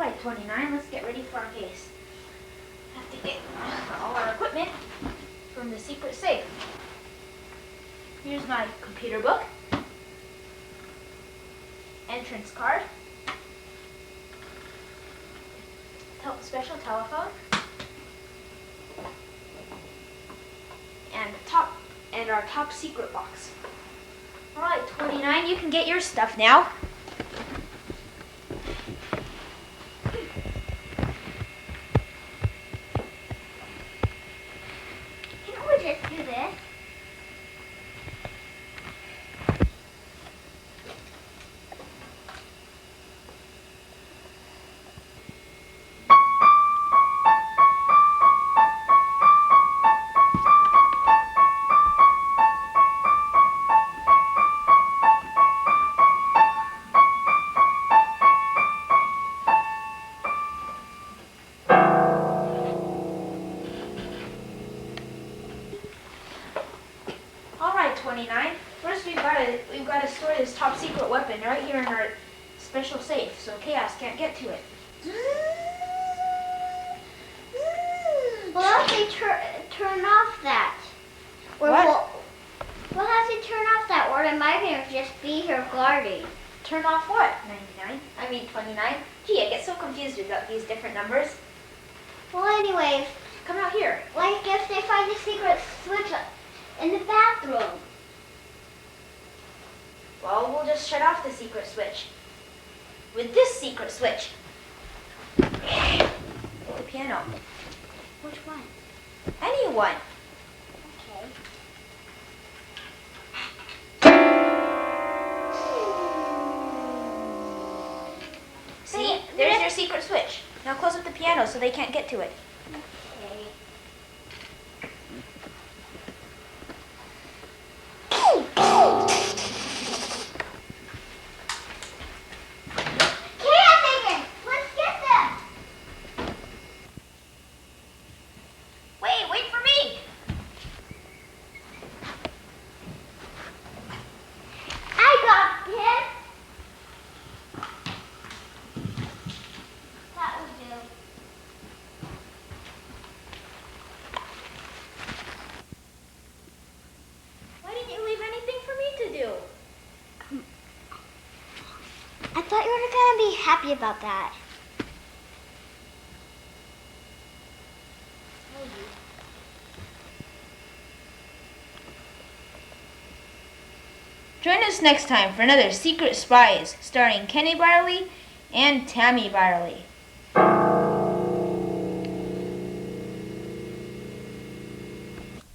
Alright, 29, let's get ready for our case. Have to get all our equipment from the secret safe. Here's my computer book, entrance card, special telephone, and our top secret box. Alright, 29, you can get your stuff now. Can't we just do this? Alright, 29. First we've got to store this top secret weapon right here in our special safe, so Chaos can't get to it. We'll have to turn off that. Or What? We'll have to turn off that, or the migrants just be here guarding. Turn off what? 99? I mean 29? Gee, I get so confused with these different numbers. Well, anyways, Come out here. like if they find the secret switch in the bathroom. Well, we'll just shut off the secret switch. With this secret switch. The piano. Which one? Anyone. Okay. See? There's your secret switch. Now close up the piano so they can't get to it. Okay. Let's get them! Wait for me! I got him! That will do. Why didn't you leave anything for me to do? I thought you were going to be happy about that. Join us next time for another Secret Spies starring Kenny Byerly and Tammy Byerly.